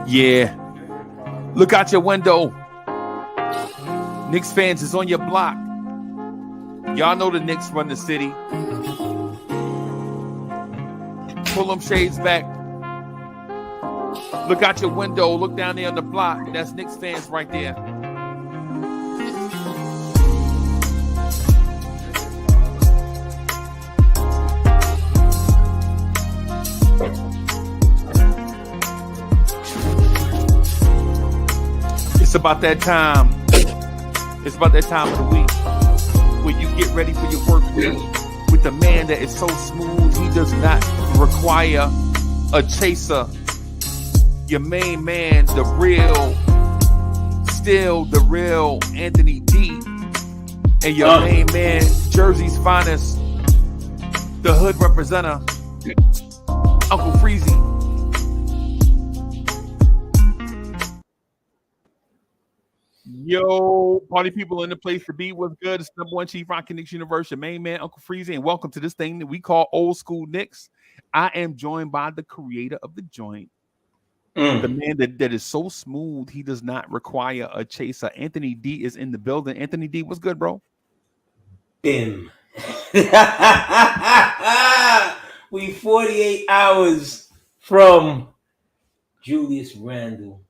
Yeah. Look out your window. Knicks fans is on your block. Y'all know the Knicks run the city. Pull them shades back. Look out your window. Look down there on the block. That's Knicks fans right there. It's about that time. It's about that time of the week where you get ready for your work week with the man that is so smooth he does not require a chaser. Your main man, the real, still the real Anthony D. And your main man, Jersey's finest, the hood representative, Uncle Freezy. Yo, party people in the place to be. What's good? It's number one Chief Rock Knicks Universe, your main man, Uncle Freezy, and welcome to this thing that we call Old School Knicks. I am joined by the creator of the joint, the man that is so smooth he does not require a chaser. Anthony D is in the building. Anthony D, what's good, bro? Bim. We 48 hours from Julius Randle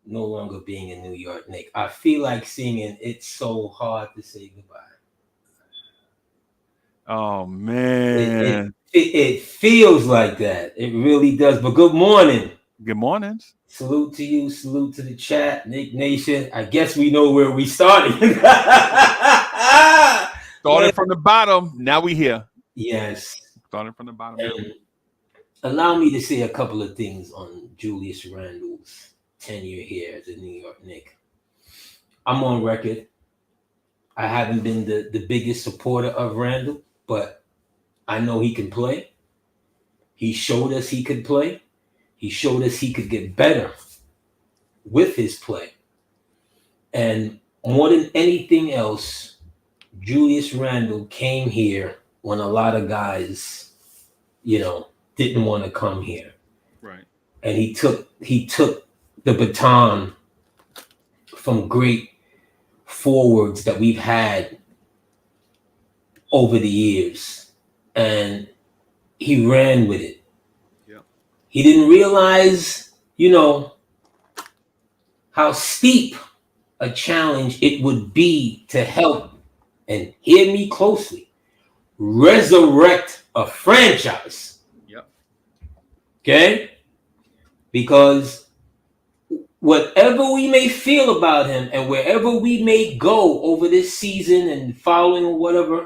no longer being a New York Knick. I feel like singing It's So Hard to Say Goodbye. Oh, man. It feels like that. It really does. But good morning. Good morning. Salute to you. Salute to the chat. Knick Nation. I guess we know where we started. Started from the bottom. Now we here. Yes. Started from the bottom. Allow me to say a couple of things on Julius Randle's tenure here as a New York Knick. I'm on record. I haven't been the biggest supporter of Randle, but I know he can play. He showed us he could play. He showed us he could get better with his play. And more than anything else, Julius Randle came here when a lot of guys, didn't want to come here. Right. And he took the baton from great forwards that we've had over the years, and he ran with it. Yeah. He didn't realize, how steep a challenge it would be to help, and hear me closely, resurrect a franchise. Yep. Okay? Because whatever we may feel about him and wherever we may go over this season and following or whatever,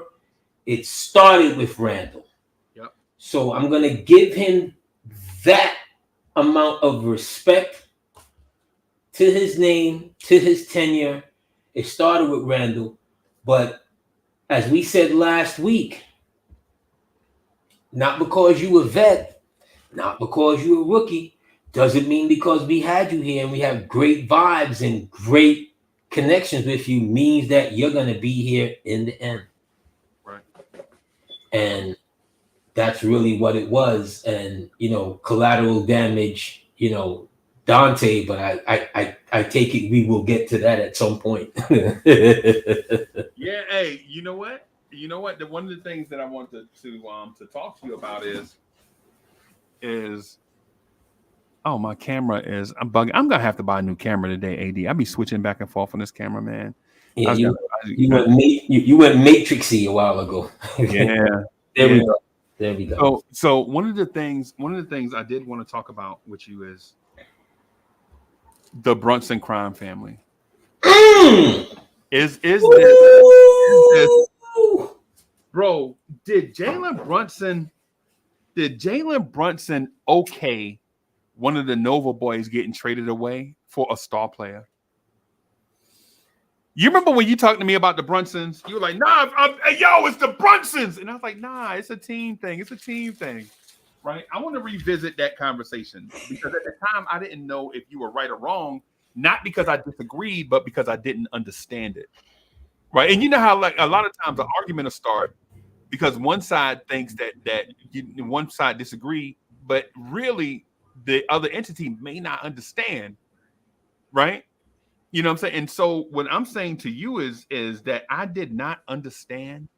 it started with Randle. Yep. So I'm going to give him that amount of respect to his name, to his tenure. It started with Randle. But as we said last week, not because you a vet, not because you a rookie, doesn't mean because we had you here and we have great vibes and great connections with you means that you're going to be here in the end. Right. And that's really what it was. And, collateral damage, Dante, but I take it we will get to that at some point. Yeah. Hey, you know what? One of the things that I wanted to talk to you about is oh, my camera is. I'm bugging. I'm gonna have to buy a new camera today. AD, I'll be switching back and forth on this camera, man. Yeah, you went matrixy a while ago. Yeah, There we go. So one of the things I did want to talk about with you is the Brunson crime family. Is this, bro? Did Jalen Brunson okay one of the Nova boys getting traded away for a star player? You remember when you talked to me about the Brunsons? You were like, nah, it's the Brunsons. And I was like, nah, it's a team thing. It's a team thing, right? I want to revisit that conversation because at the time I didn't know if you were right or wrong, not because I disagreed, but because I didn't understand it, right? And you know how like a lot of times an argument will start because one side thinks that one side disagree, but really the other entity may not understand, right? You know what I'm saying? And so what I'm saying to you is that I did not understand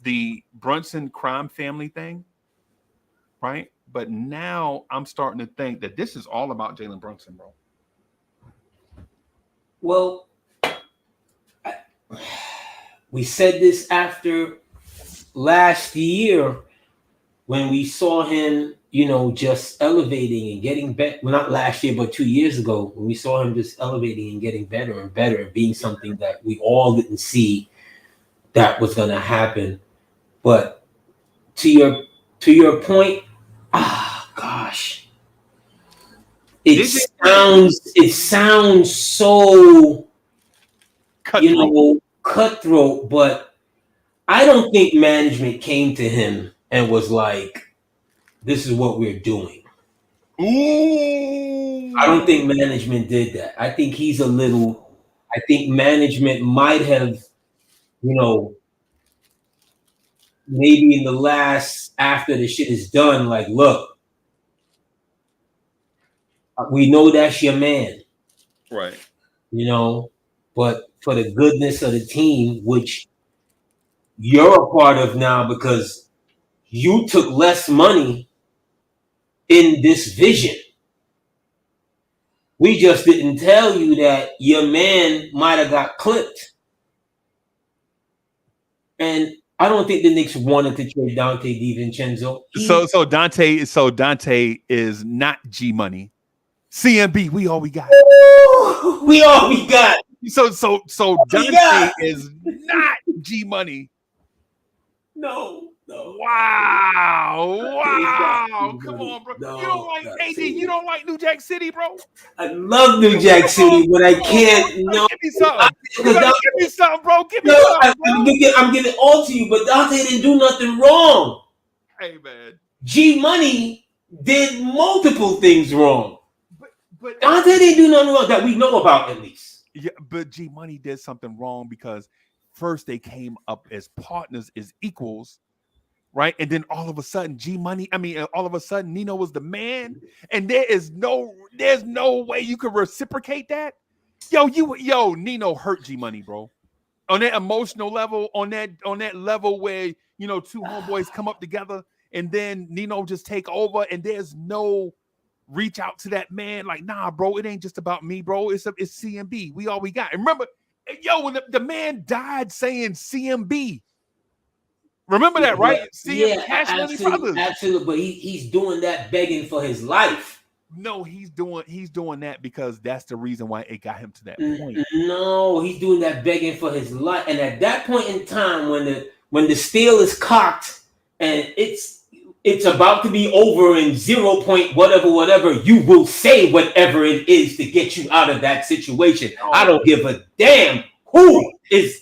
the Brunson crime family thing, right? But now I'm starting to think that this is all about Jalen Brunson, bro. Well, we said this after last year when we saw him, just elevating and getting better. Well, not last year, but 2 years ago, when we saw him just elevating and getting better and better and being something that we all didn't see that was going to happen. But to your point, gosh, it sounds so cutthroat, but I don't think management came to him and was like, this is what we're doing. Ooh. I don't think management did that. I think management might have, maybe in the last, after the shit is done, like, look, we know that's your man. Right. But for the goodness of the team, which you're a part of now because you took less money in this vision. We just didn't tell you that your man might have got clipped. And I don't think the Knicks wanted to trade Dante DiVincenzo. So Dante is not G Money. CMB, we all we got. We all we got. So Dante is not G Money. No. Wow. Come on, bro. You don't like AD. You don't like New Jack City, bro? I love New Jack City, but I can't. No. Give me something. Give me something, bro. Give me something, bro. I'm giving it all to you, but Dante didn't do nothing wrong. Hey, man. G Money did multiple things wrong. But Dante didn't do nothing wrong that we know about, at least. Yeah, but G Money did something wrong because first they came up as partners, as equals, right? And then all of a sudden, all of a sudden, Nino was the man, and there's no way you could reciprocate that. Nino hurt G Money, bro. On that emotional level, on that level where two homeboys come up together, and then Nino just take over, and there's no reach out to that man like, nah, bro, it ain't just about me, bro. It's CMB. We all we got. And remember, when the man died saying CMB. Remember that, right? Cash Money Brothers. Absolutely, but he's doing that begging for his life. No, he's doing that because that's the reason why it got him to that point. No, he's doing that begging for his life. And at that point in time, when the steel is cocked and it's about to be over in 0. whatever, you will say whatever it is to get you out of that situation. I don't give a damn who is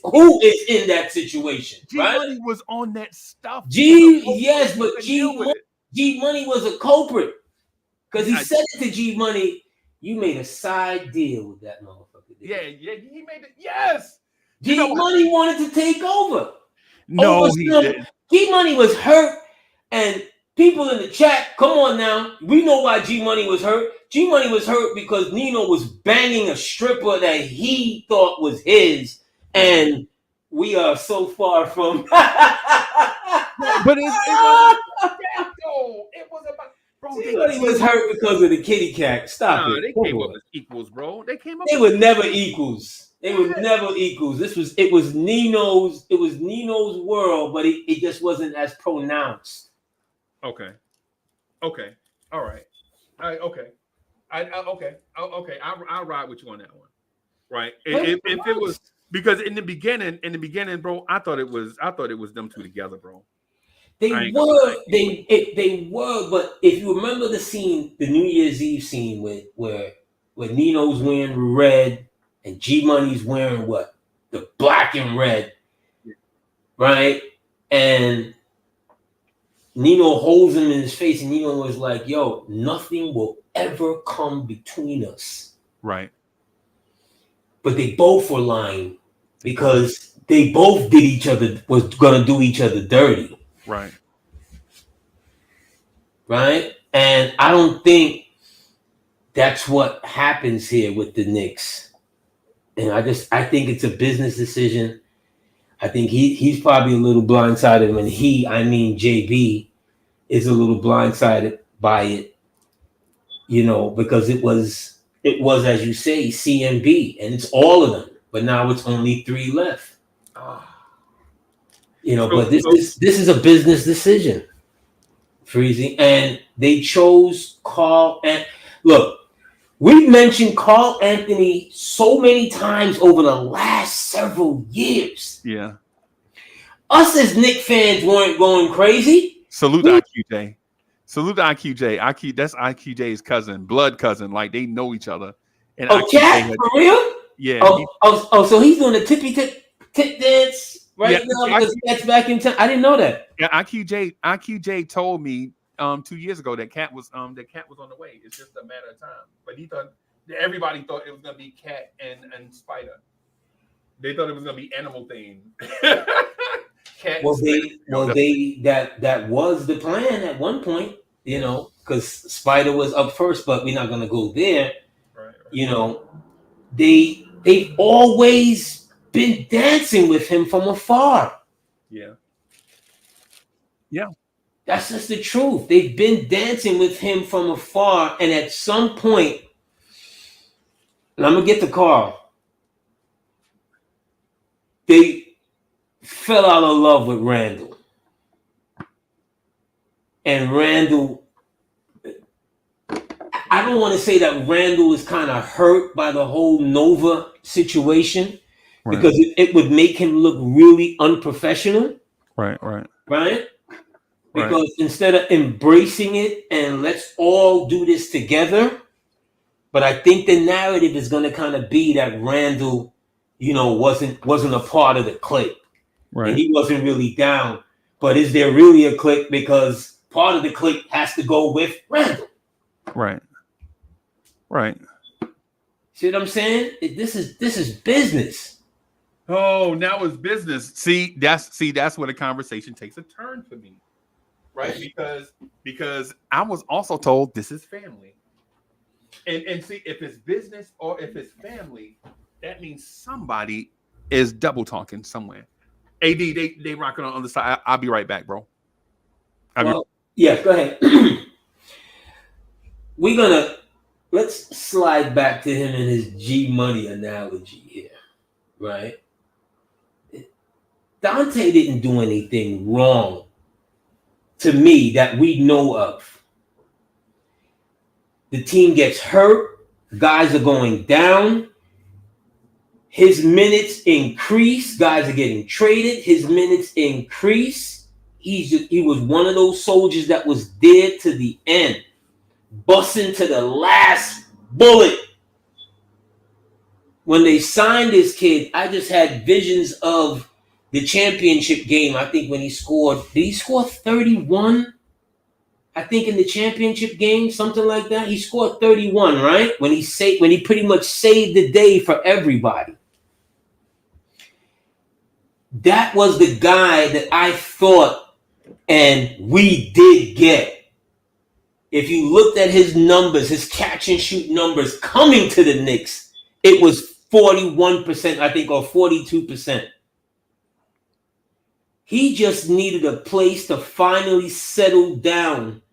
in that situation. G Money was on that stuff. But G Money was a culprit because he said it to G Money. You made a side deal with that motherfucker. Yeah, he made it. Yes, G Money wanted to take over. No, he didn't. G Money was hurt, and people in the chat, come on now. We know why G Money was hurt. G Money was hurt because Nino was banging a stripper that he thought was his, and we are so far from. But it was about. Bro, G Money was hurt because of the kitty cat. Stop it. They came up as equals, bro. They were never equals. It was Nino's world, but it just wasn't as pronounced. Okay. All right. Okay. I'll ride with you on that one. Right. If it was because in the beginning, bro, I thought it was them two together, bro. They were, but if you remember the scene, the New Year's Eve scene where Nino's wearing red and G Money's wearing what? The black and red. Right? And Nino holds him in his face, and Nino was like, yo, nothing will ever come between us. Right. But they both were lying because they both was going to do each other dirty. Right. Right? And I don't think that's what happens here with the Knicks. And I think it's a business decision. I think he's probably a little blindsided when I mean JB, is a little blindsided by it, because it was, as you say, CMB, and it's all of them. But now it's only 3 left. But this is a business decision, Freezy, and they chose Carl. And look, we've mentioned Karl-Anthony so many times over the last several years. Yeah. Us as Knicks fans weren't going crazy. Salute IQJ. Salute IQJ. That's IQJ's cousin, blood cousin. Like, they know each other. And Cat, for real? Yeah. So he's doing the tippy tip dance now because Cat's back in town. I didn't know that. Yeah, IQJ told me 2 years ago that Cat was on the way. It's just a matter of time. But everybody thought it was gonna be Cat and Spider. They thought it was gonna be animal themed. Cat that was the plan at one point, because Spider was up first, but we're not gonna go there. Right. They've always been dancing with him from afar. Yeah. Yeah. That's just the truth. They've been dancing with him from afar, and at some point, and I'm gonna get to Karl, they fell out of love with Randle. And Randle, I don't want to say that Randle is kind of hurt by the whole Nova situation, because it would make him look really unprofessional. Right. Because instead of embracing it and let's all do this together, but I think the narrative is going to kind of be that Randle, wasn't a part of the clique. Right. And he wasn't really down. But is there really a clique? Because part of the clique has to go with Randle. Right. See what I'm saying? This is business. Oh, now it's business. See, that's where the conversation takes a turn for me. Right? Because I was also told this is family. And see, if it's business or if it's family, that means somebody is double talking somewhere. AD, they rocking on the other side. I'll be right back, bro. Yeah, go ahead. Let's slide back to him and his G Money analogy here, right? Dante didn't do anything wrong to me that we know of. The team gets hurt, guys are going down, his minutes increase, guys are getting traded, his minutes increase. He was one of those soldiers that was there to the end, busting to the last bullet. When they signed this kid, I just had visions of the championship game. I think when did he score 31? I think in the championship game, something like that. He scored 31, right? When he pretty much saved the day for everybody. That was the guy that I thought, and we did get. If you looked at his numbers, his catch and shoot numbers coming to the Knicks, it was 41%, I think, or 42%. He just needed a place to finally settle down,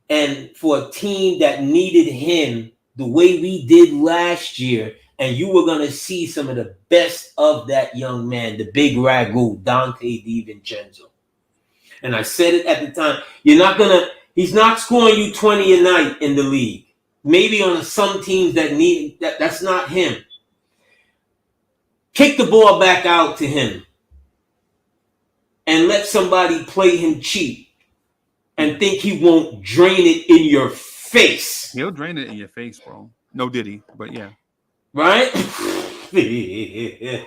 and for a team that needed him the way we did last year, and you were going to see some of the best of that young man, the big ragu, Dante DiVincenzo. And I said it at the time, he's not scoring you 20 a night in the league. Maybe on some teams that's not him. Kick the ball back out to him and let somebody play him cheap and think he won't drain it in your face. He'll drain it in your face, bro. No Diddy, but yeah. Right? Yeah.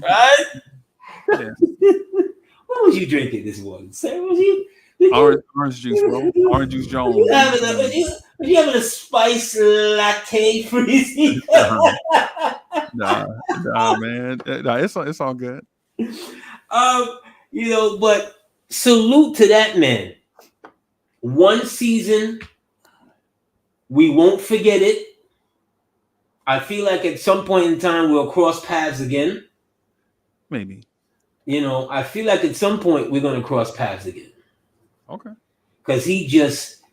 Right? Yeah. What was you drinking this morning? Say, was you? Orange juice, bro. Orange juice Jones. Was you having a spice latte, Freezy? Nah, man. Nah, it's all good. But salute to that man. one season, we won't forget it. I feel like at some point in time we'll cross paths again. Maybe. I feel like at some point we're going to cross paths again. Okay. Because he just,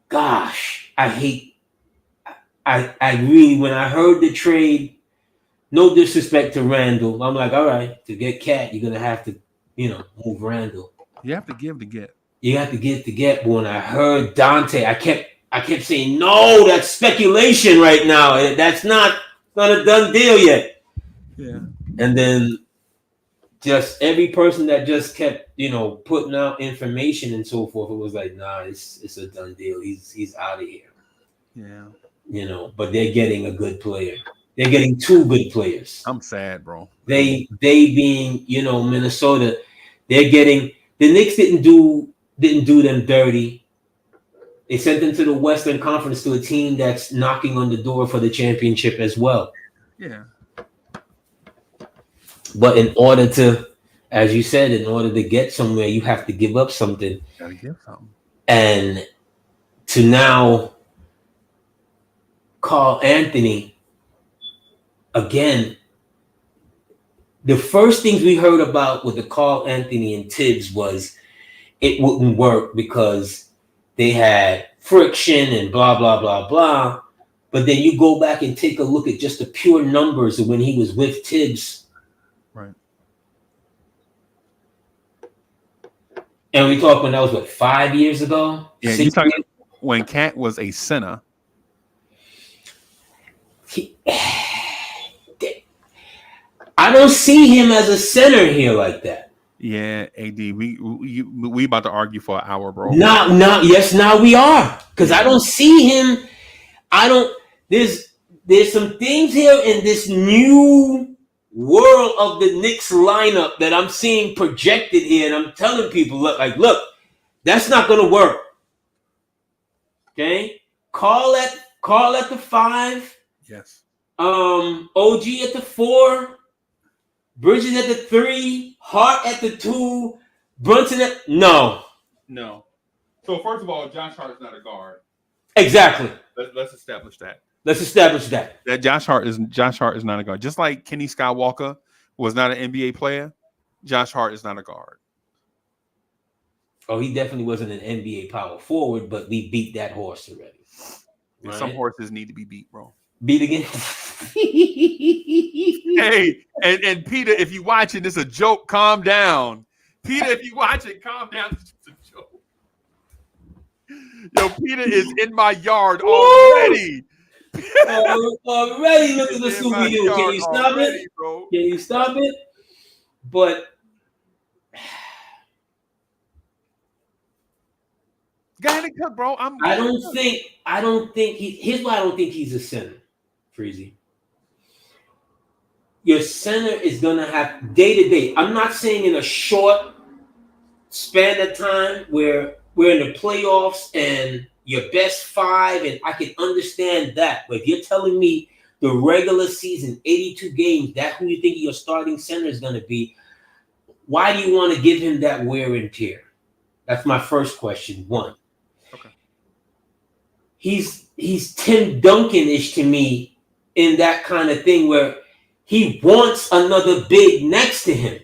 gosh, I really, when I heard the trade, no disrespect to Randle, I'm like, all right, to get Cat, you're going to have to, move Randle. You have to give to get. You have to give to get. But when I heard Dante, I kept saying, no, that's speculation right now. That's not a done deal yet. Yeah. And then just every person that just kept, putting out information and so forth, it was like, nah, it's a done deal. He's out of here. Yeah. But they're getting a good player. They're getting two good players. I'm sad, bro. They being, Minnesota, they're getting the Knicks didn't do them dirty. They sent them to the Western Conference to a team that's knocking on the door for the championship as well. Yeah. But in order to, as you said, in order to get somewhere, you have to give up something. Gotta give something. And to now, Karl-Anthony, again, the first things we heard about with the Karl-Anthony and Tibbs was it wouldn't work because they had friction and blah, blah, blah, blah. But then you go back and take a look at just the pure numbers of when he was with Tibbs. Right. And we talked when that was, 5 years ago? Yeah, you talking when Cat was a center. I don't see him as a center here like that. Yeah, AD, we about to argue for an hour, bro. Now we are. Because I don't see him. There's some things here in this new world of the Knicks lineup that I'm seeing projected here, and I'm telling people, look, that's not going to work. Okay, Karl at the 5. Yes. OG at the 4. Bridges at the 3. Hart at the 2. Brunson at no. So first of all, Josh Hart is not a guard. Exactly. Let's establish that. That Josh Hart is not a guard. Just like Kenny Skywalker was not an NBA player, Josh Hart is not a guard. Oh, he definitely wasn't an NBA power forward, but we beat that horse already. Right? Some horses need to be beat, bro. Beat again. Hey, and Peter, if you watching, this is a joke. Calm down. Peter, if you watching, calm down. It's just a joke. Yo, Peter is in my yard already. Already look at the Scooby-Doo. Can you stop it? Bro. Can you stop it? But go ahead and cook, bro. I don't think here's why I don't think he's a center, Freezy. Your center is gonna have day to day. I'm not saying in a short span of time where we're in the playoffs and your best 5, and I can understand that. But if you're telling me the regular season, 82 games, that's who you think your starting center is gonna be, why do you want to give him that wear and tear? That's my first question. One. Okay. He's Tim Duncan-ish to me in that kind of thing where he wants another big next to him.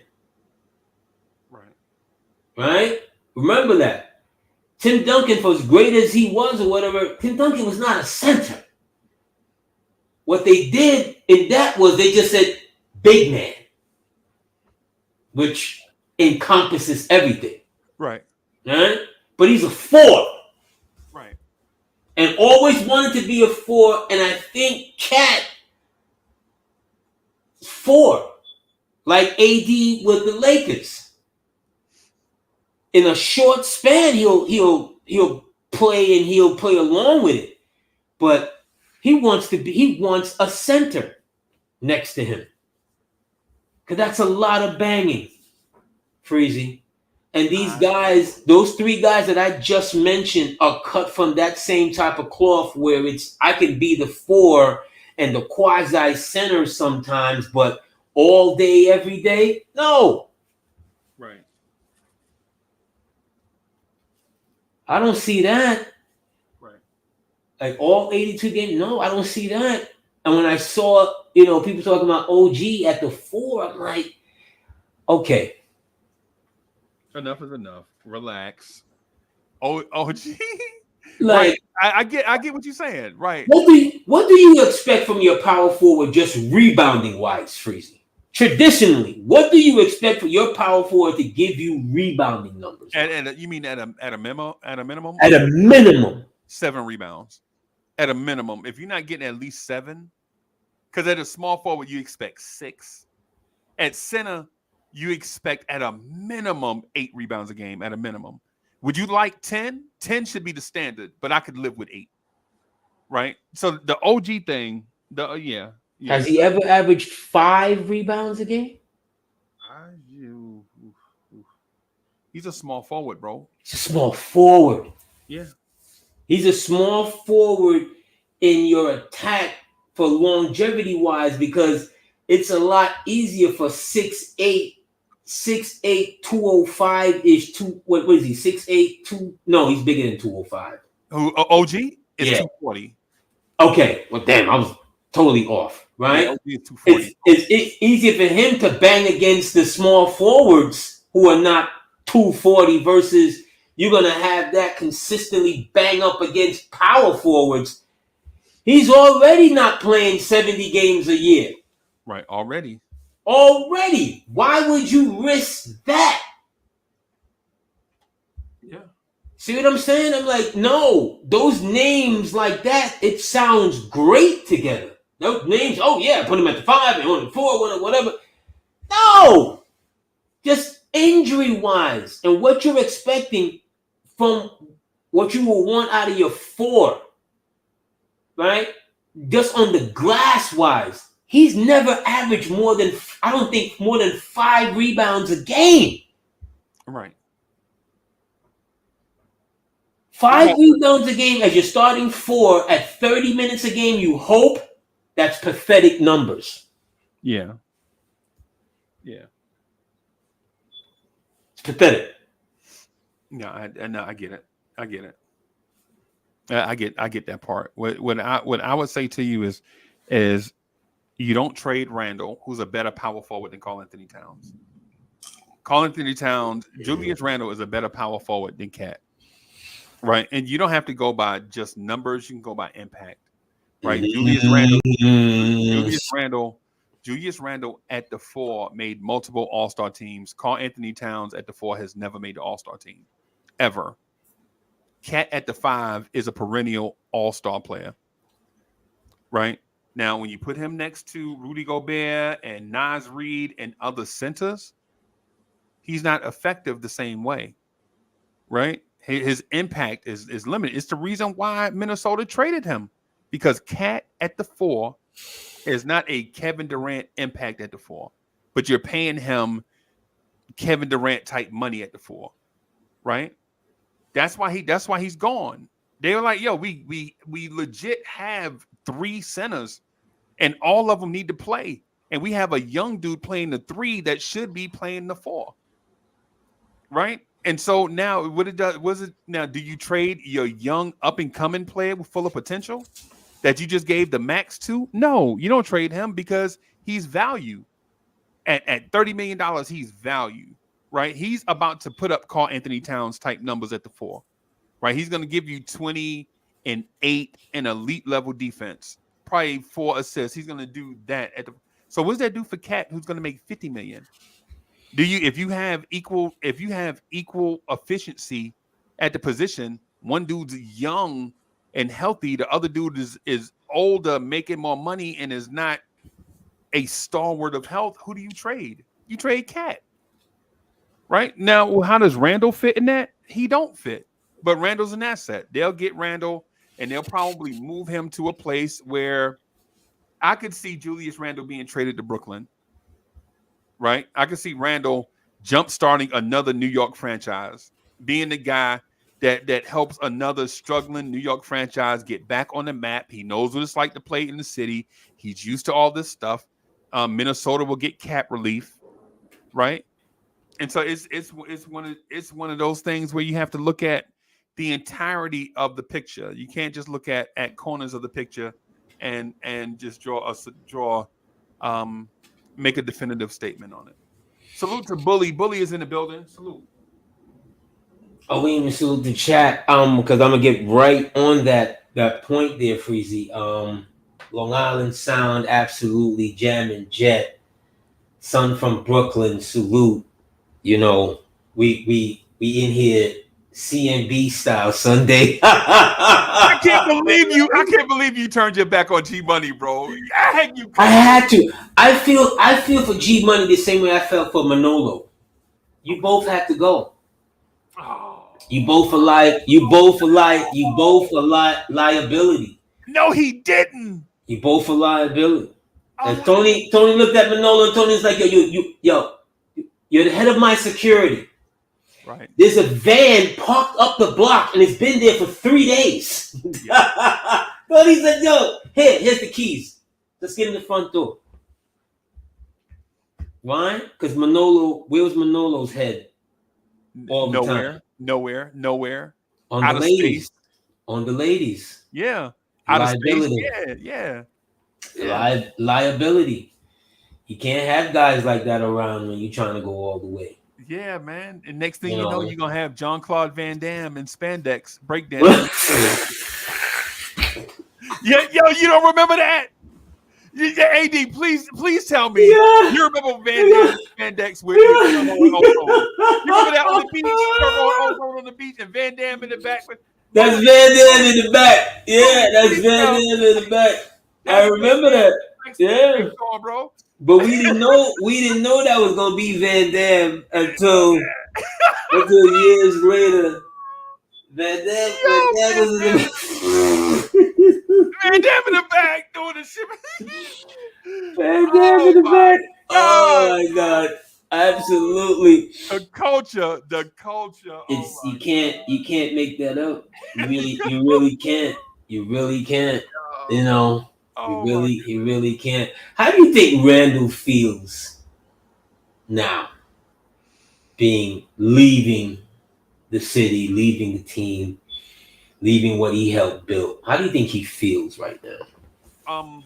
Right? Remember that. Tim Duncan, for as great as he was or whatever, Tim Duncan was not a center. What they did in that was they just said big man, which encompasses everything. Right. Right? But he's a 4. Right. And always wanted to be a 4. And I think Cat 4, like AD with the Lakers. In a short span, he'll play and he'll play along with it. But he wants a center next to him. Because that's a lot of banging, Freezy. And these guys, those 3 guys that I just mentioned are cut from that same type of cloth where I can be the 4 and the quasi center sometimes, but all day, every day, no. Right. I don't see that. Right. Like all 82 games, no, I don't see that. And when I saw, people talking about OG at the 4, I'm like, okay. Enough is enough. Relax. OG. Right. Like, I get what you're saying. Right. what do you expect from your power forward just rebounding wise, Freezy? Traditionally, what do you expect for your power forward to give you rebounding numbers? And you mean at a minimum? At a minimum. 7 rebounds. At a minimum. If you're not getting at least 7, because at a small forward, you expect 6. At center, you expect at a minimum 8 rebounds a game, at a minimum. Would you like 10? 10 should be the standard, but I could live with 8. Right? So the OG thing, yeah. Has he ever averaged 5 rebounds a game? He's a small forward, bro. He's a small forward. Yeah. He's a small forward in your attack for longevity wise, because it's a lot easier for 6'8", 205-ish. What is he? 6'8", 2? No, he's bigger than 205. Who, OG? It's 240. Okay. Well, damn, I was totally off. Right? Yeah, OG is 240. It's easier for him to bang against the small forwards who are not 240 versus you're going to have that consistently bang up against power forwards. He's already not playing 70 games a year. Right, already. Why would you risk that? Yeah. See what I'm saying? I'm like, no, those names like that, it sounds great together. Those names, oh yeah, put them at the 5 and on the 4, whatever. No! Just injury-wise and what you're expecting from what you will want out of your 4, right? Just on the glass-wise, he's never averaged more than 5 rebounds a game. Right. 5 rebounds a game as your starting 4 at 30 minutes a game, you hope. That's pathetic numbers. Yeah. Yeah. It's pathetic. No, I get it. I get it. I get that part. What I would say to you is you don't trade Randle, who's a better power forward than Karl-Anthony Towns. Julius Randle is a better power forward than Cat. Right. And you don't have to go by just numbers, you can go by impact. Right. Julius Randle at the 4 made multiple All-Star teams. Karl-Anthony Towns at the 4 has never made the All-Star team. Ever. Cat at the 5 is a perennial All-Star player. Right? Now, when you put him next to Rudy Gobert and Naz Reid and other centers, he's not effective the same way. Right? His impact is limited. It's the reason why Minnesota traded him. Because Cat at the 4 is not a Kevin Durant impact at the 4, but you're paying him Kevin Durant type money at the 4, right? That's why he's gone. They were like, yo, we legit have 3 centers, and all of them need to play, and we have a young dude playing the 3 that should be playing the 4, right? And so now, do you trade your young up and coming player with full of potential that you just gave the max to? No, you don't trade him because he's value. At $30 million, he's value, right? He's about to put up Karl-Anthony Towns type numbers at the 4, right? He's going to give you 20 and 8 and elite level defense, probably 4 assists. He's going to do that so what does that do for Cat, who's going to make $50 million? If you have equal efficiency at the position, one dude's young and healthy, the other dude is older, making more money, and is not a stalwart of health, who do you trade? You trade Cat. Right? Now, how does Randle fit in that? He don't fit. But Randle's an asset. They'll get Randle, and they'll probably move him to a place where I could see Julius Randle being traded to Brooklyn. Right? I could see Randle jump-starting another New York franchise, being the guy that helps another struggling New York franchise get back on the map. He knows what it's like to play in the city. He's used to all this stuff. Minnesota will get cap relief, right? And so it's one of those things where you have to look at the entirety of the picture. You can't just look at corners of the picture and just make a definitive statement on it. Salute to Bully. Bully is in the building. Salute. Oh, we even salute the chat. Because I'm gonna get right on that point there, Freezy. Long Island Sound, absolutely jamming jet. Son from Brooklyn, salute. You know, we in here CNB style Sunday. I can't believe you turned your back on G Money, bro. I had to. I feel for G Money the same way I felt for Manolo. You both had to go. You both are liability. No, he didn't. You both are liability. And Tony looked at Manolo and Tony's like, yo, you're the head of my security. Right. There's a van parked up the block and it's been there for 3 days. Yeah. Tony said, yo, here's the keys. Let's get in the front door. Why? Because where was Manolo's head? All the time. Nowhere. On out the of ladies. Space. On the ladies. Yeah. Out of space. Yeah. Liability. You can't have guys like that around when you're trying to go all the way. Yeah, man. And next thing you know you're gonna have Jean-Claude Van Damme and spandex breakdown. Yo, you don't remember that? AD, please tell me. Yeah. You remember Van Damme spandex with you remember that on the beach? On the beach and Van Damme in the back with That's Van Damme in the back. Yeah, that's Van Damme in the back. I remember that. Yeah. Bro. But we didn't know that was gonna be Van Damme until years later. Van Damme was in the Van Damme in the back doing the shit. Van Damme in the back. Oh my God. Absolutely. The culture. It's you can't make that up. You really can't. You really can't. You know. He really can't. How do you think Randle feels now, leaving the city, leaving the team, leaving what he helped build? How do you think he feels right now? I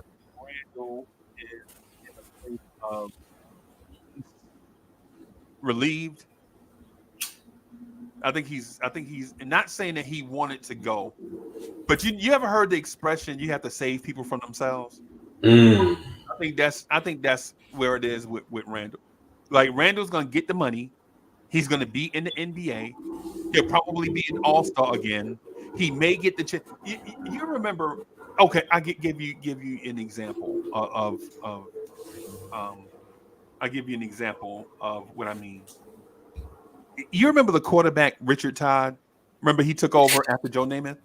think Randle is in a place of relieved. I think he's not saying that he wanted to go, but you ever heard the expression you have to save people from themselves? I think that's where it is with Randle. Like Randle's gonna get the money, he's gonna be in the NBA, he'll probably be an all-star again. He may get the chance. You remember? Okay, I give you an example of I give you an example of what I mean. You remember the quarterback Richard Todd? Remember he took over after Joe Namath?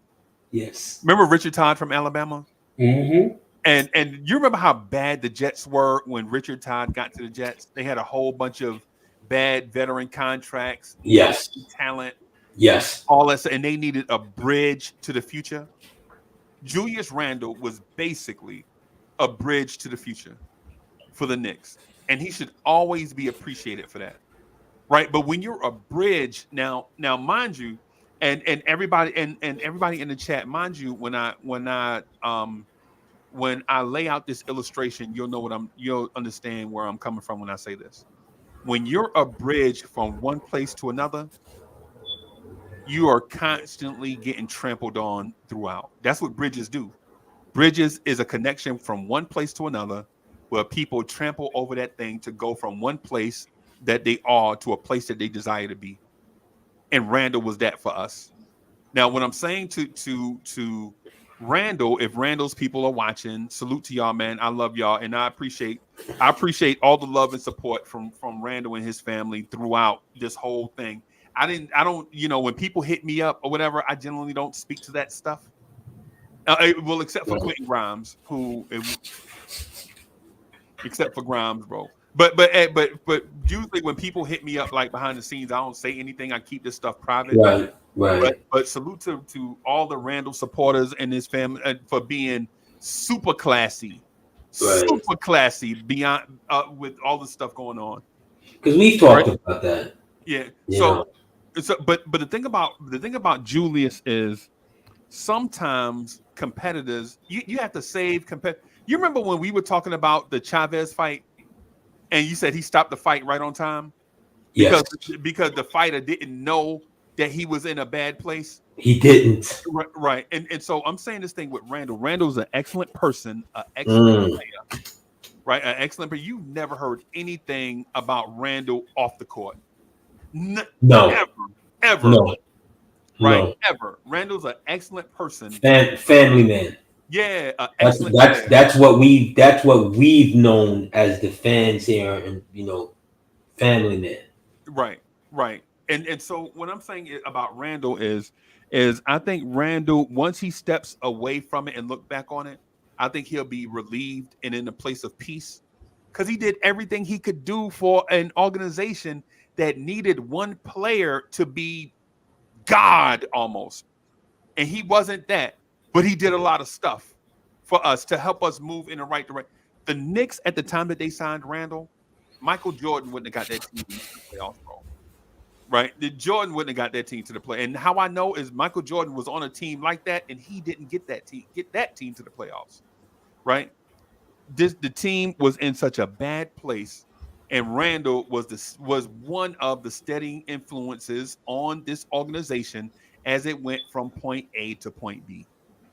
Yes. Remember Richard Todd from Alabama? Mm-hmm. And you remember how bad the Jets were when Richard Todd got to the Jets? They had a whole bunch of bad veteran contracts. Yes. Talent. Yes. All that, and they needed a bridge to the future. Julius Randle was basically a bridge to the future for the Knicks, and he should always be appreciated for that. Right, but when you're a bridge now, mind you, and everybody and everybody in the chat, mind you, when I lay out this illustration, you'll understand where I'm coming from when I say this. When you're a bridge from one place to another, you are constantly getting trampled on throughout. That's what bridges do. Bridges is a connection from one place to another, where people trample over that thing to go from one place that they are to a place that they desire to be. And Randle was that for us. Now, when I'm saying to Randle, if Randle's people are watching, salute to y'all, man. I love y'all, and I appreciate all the love and support from Randle and his family throughout this whole thing. I don't, when people hit me up or whatever, I generally don't speak to that stuff. Well, except for Quentin Grimes, except for Grimes, bro. But usually when people hit me up like behind the scenes, I don't say anything. I keep this stuff private. Right. But salute to all the Randle supporters and his family for being super classy, beyond with all the stuff going on. Because we've talked about that. Yeah. You know. But the thing about Julius is sometimes competitors you have to save You remember when we were talking about the Chavez fight and you said he stopped the fight right on time Yes, because the fighter didn't know that he was in a bad place. he didn't. Right. And so I'm saying this thing with Randall. Randall's an excellent person, an excellent Mm, player, right? An excellent player. You've never heard anything about Randall off the court. no, Ever. Ever. no, Right? no. Ever. Randall's an excellent person. Family man. Yeah, an That's excellent that's player. that's what we've known as the fans here, and family man. Right, right. And so what I'm saying about Randall is I think Randall, once he steps away from it and look back on it, I think he'll be relieved and in a place of peace because he did everything he could do for an organization that needed one player to be God almost. And he wasn't that, but he did a lot of stuff for us to help us move in the right direction. The Knicks at the time that they signed Randall, Michael Jordan wouldn't have got that team to the playoffs, bro. Right? The Jordan wouldn't have got that team to the play. And how I know is Michael Jordan was on a team like that, and he didn't get that team to the playoffs. Right? The team was in such a bad place, and Randall was one of the steadying influences on this organization as it went from point A to point B.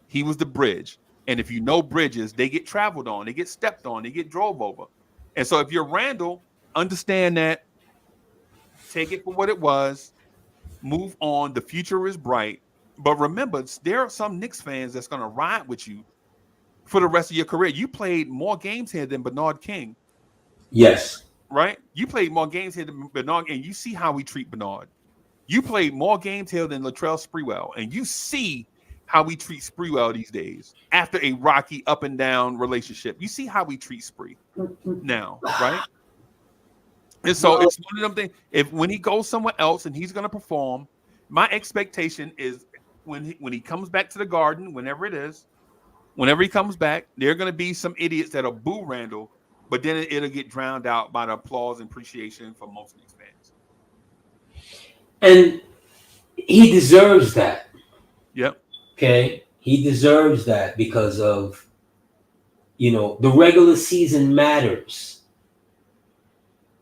He was the bridge. And if you know bridges, they get traveled on, they get stepped on, they get drove over. And so if you're Randall, understand that, take it for what it was, move on. The future is bright. But remember, there are some Knicks fans that's going to ride with you for the rest of your career. You played more games here than Bernard King, Yes. right? You played more games here than Bernard, and you see how we treat Bernard. You played more games here than Latrell Sprewell, and you see how we treat Sprewell these days after a rocky up and down relationship. You see how we treat Spree now, right? And so it's one of them things. When he goes somewhere else and he's going to perform, my expectation is when he comes back to the Garden, whenever it is, whenever he comes back, there are going to be some idiots that'll boo Randall, but then it'll get drowned out by the applause and appreciation from most Knicks fans. And he deserves that. Yep. Okay, he deserves that because of the regular season matters.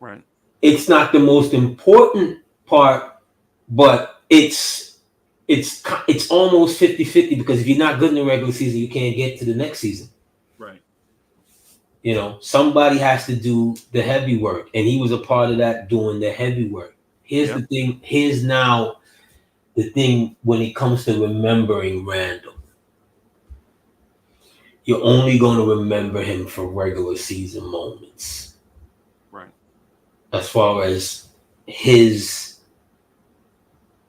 Right. It's not the most important part, but it's almost 50-50 because if you're not good in the regular season, you can't get to the next season. Right. Somebody has to do the heavy work, and he was a part of that, doing the heavy work. Here's the thing. Here's now the thing when it comes to remembering Randall. You're only going to remember him for regular season moments. Right. As far as his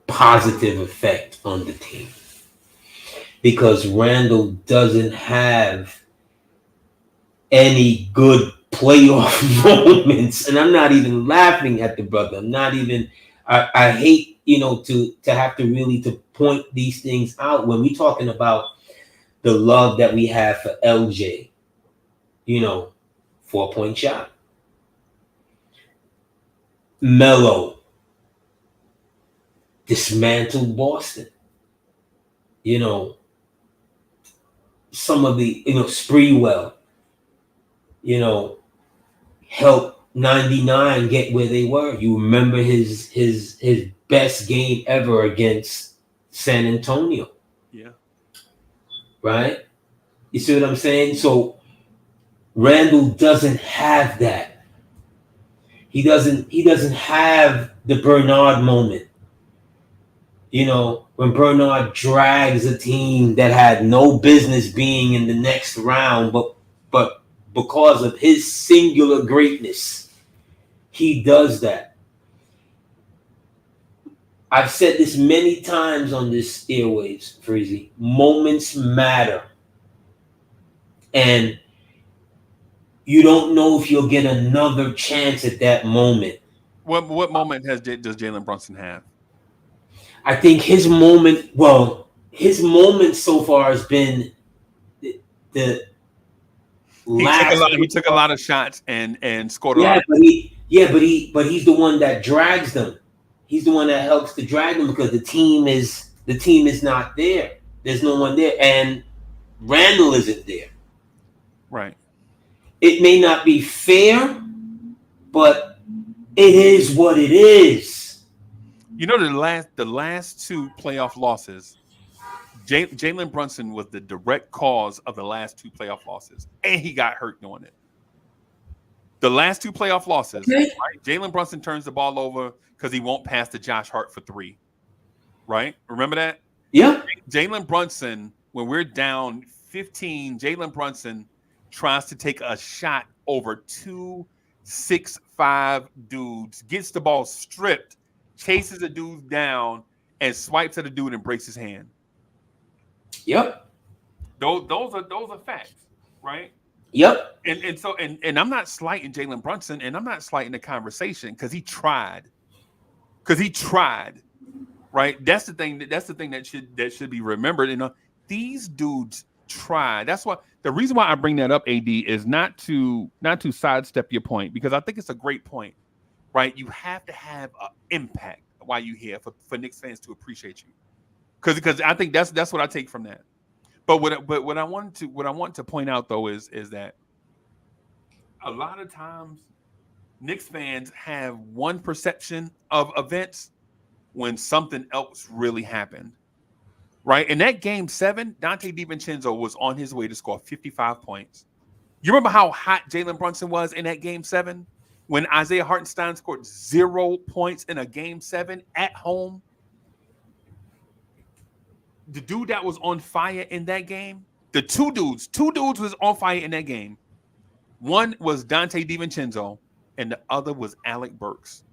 positive effect on the team. Because Randall doesn't have any good playoff moments. And I'm not even laughing at the brother. I'm not even, I hate, to have to really to point these things out when we're talking about the love that we have for LJ. 4-point shot. Melo dismantled Boston. Some of the, Sprewell, helped 99 get where they were. You remember his best game ever against San Antonio. Yeah. Right? You see what I'm saying? So Randall doesn't have that. He doesn't have the Bernard moment. When Bernard drags a team that had no business being in the next round, but because of his singular greatness, he does that. I've said this many times on this airwaves, Freezy. Moments matter. And you don't know if you'll get another chance at that moment. What moment does Jalen Brunson have? I think his moment so far has been the last. He took a lot of shots and scored a Yeah, lot. but he's the one that drags them. he's the one that helps to drag them because the team is not there. There's no one there, and Randle isn't there. Right. It may not be fair, but it is what it is. You know, the last two playoff losses, Jalen Brunson was the direct cause of the last two playoff losses, and he got hurt doing it. The last two playoff losses, Okay. right? Jalen Brunson turns the ball over because he won't pass to Josh Hart for 3. Right? Remember that? Yeah. Jalen Brunson, when we're down 15, Jalen Brunson tries to take a shot over 2 6'5" dudes, gets the ball stripped, chases the dude down, and swipes at the dude and breaks his hand. Yep. Those are facts, right? Yep. And I'm not slighting Jalen Brunson, and I'm not slighting the conversation because he tried. Right? That's the thing that should be remembered. You know, these dudes tried. That's why the reason why I bring that up, AD, is not to sidestep your point, because I think it's a great point. Right? You have to have an impact while you're here for Knicks fans to appreciate you. Because I think that's what I take from that. But what I want to point out though is that a lot of times Knicks fans have one perception of events when something else really happened. Right? In that game 7, Dante DiVincenzo was on his way to score 55 points. You remember how hot Jalen Brunson was in that game 7 when Isaiah Hartenstein scored 0 points in a game 7 at home? The dude that was on fire in that game, the two dudes was on fire in that game. One was Dante DiVincenzo, and the other was Alec Burks.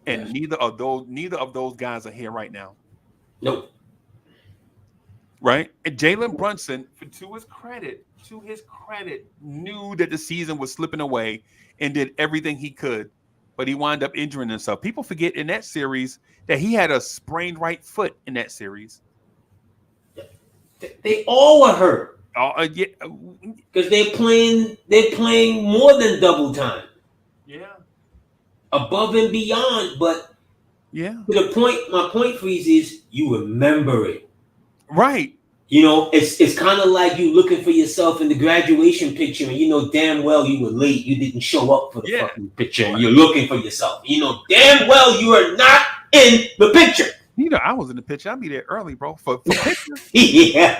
And neither of those guys are here right now. Nope. Right? And Jalen Brunson, to his credit, knew that the season was slipping away and did everything he could, but he wound up injuring himself. People forget in that series that he had a sprained right foot in that series. They all were hurt. Yeah. Because they're playing more than double time. Yeah. Above and beyond. But yeah. To the point, my point, Freeze, is you remember it. Right. You know, it's kind of like you looking for yourself in the graduation picture, and you know damn well you were late. You didn't show up for the fucking picture, and you're looking for yourself. You know damn well you are not in the picture. You know, I was in the picture. I'll be there early, bro. For pictures. Yeah.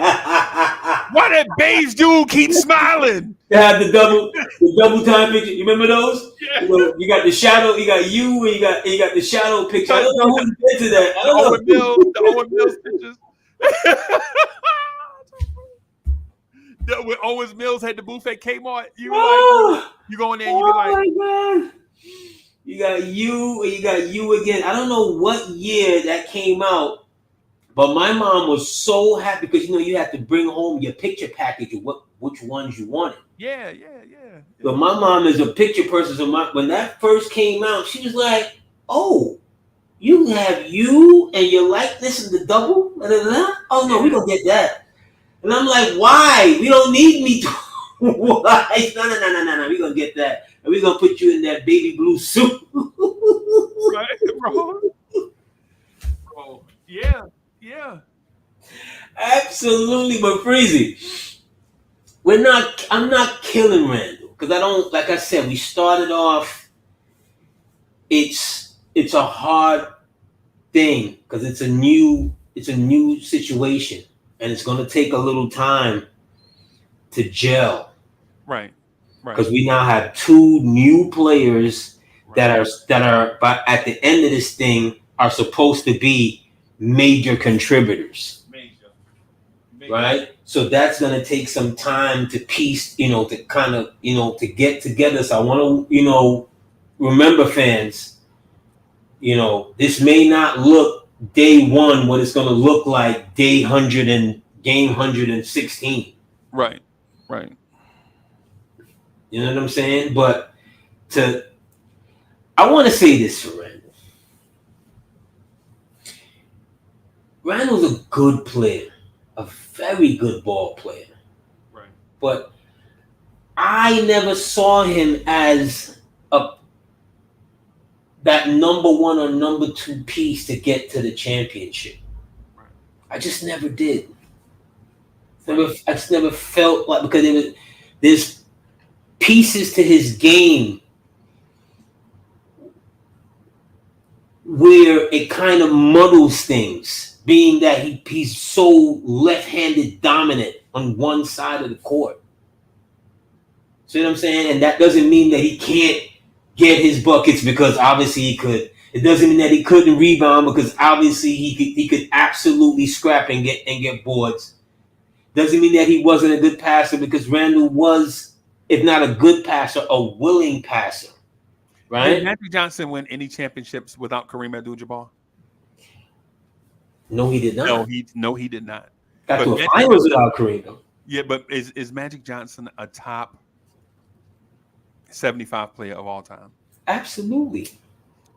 Why that beige dude keep smiling? They have the double time picture. You remember those? Yeah. You got the shadow. You got you, and you got the shadow picture. I don't know who did that. I don't know. The Owen Mills pictures. When Owens Mills had the booth at Kmart, you were like, you go in there and you be like, oh my God. You got you and you got you again. I don't know what year that came out, but my mom was so happy because you know you had to bring home your picture package of which ones you wanted. Yeah. But my mom is a picture person, so when that first came out, she was like, "Oh, you have you and your likeness in the double? Blah, blah, blah. Oh no, we don't get that." And I'm like, "Why? We don't need me to." Why? No. We're gonna get that. And we're gonna put you in that baby blue suit. Right, bro. Bro. Yeah. Absolutely, but Freezy. I'm not killing Randle. Because I don't, like I said, we started off, it's a hard thing because it's a new situation. And it's gonna take a little time to gel. Right. Because we now have 2 new players that are but at the end of this thing are supposed to be major contributors. Major. Right? So that's gonna take some time to piece, to kind of, to get together. So I wanna, remember fans, this may not look day 1 what it's gonna look like day 100 and game 116. Right. You know what I'm saying? But I want to say this for Randle. Randle's a good player, a very good ball player. Right. But I never saw him as that number one or number two piece to get to the championship. Right. I just never did. I just never felt like, because there's pieces to his game where it kind of muddles things, being that he's so left-handed dominant on one side of the court. See what I'm saying? And that doesn't mean that he can't get his buckets, because obviously he could. It doesn't mean that he couldn't rebound, because obviously he could absolutely scrap and get boards. Doesn't mean that he wasn't a good passer, because Randle was, if not a good passer, a willing passer. Right? Did Magic Johnson win any championships without Kareem Abdul-Jabbar? No, he did not. No, he did not. Got to a finals without Kareem, though. Yeah, but is Magic Johnson a top 75 player of all time? Absolutely.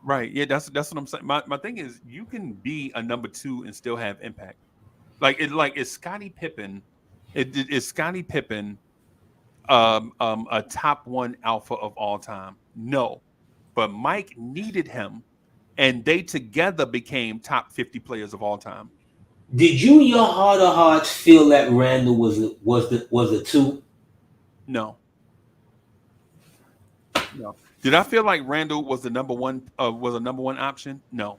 Right. Yeah, that's what I'm saying. My thing is, you can be a number two and still have impact. Is Scottie Pippen? Is Scottie Pippen a top one alpha of all time? No. But Mike needed him, and they together became top 50 players of all time. Did you, in your heart of hearts, feel that Randle was a two? No. Did I feel like Randle was the number one? Was a number one option? No.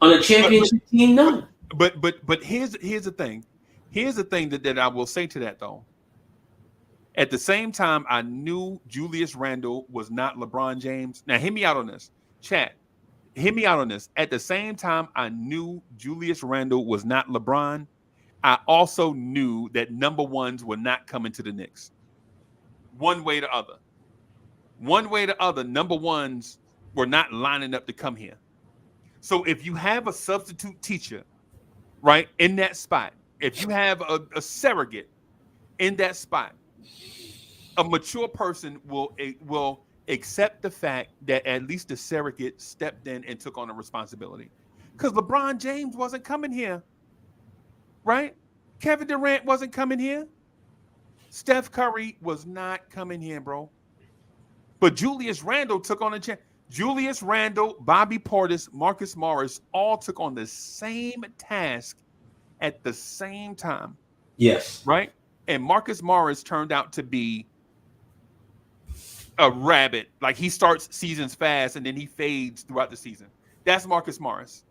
On a championship team, no. But here's the thing. Here's the thing that I will say to that, though. At the same time, I knew Julius Randle was not LeBron James. Now, hear me out on this. Chat, hear me out on this. At the same time, I knew Julius Randle was not LeBron. I also knew that number ones were not coming to the Knicks. One way or the other. One way or the other, number ones were not lining up to come here. So if you have a substitute teacher, right, in that spot, if you have a surrogate in that spot, a mature person will accept the fact that at least the surrogate stepped in and took on the responsibility. Because LeBron James wasn't coming here, right? Kevin Durant wasn't coming here. Steph Curry was not coming here, bro. But Julius Randle took on a chance. Julius Randle, Bobby Portis, Marcus Morris all took on the same task at the same time. Yes. Right? And Marcus Morris turned out to be a rabbit. Like, he starts seasons fast and then he fades throughout the season. That's Marcus Morris,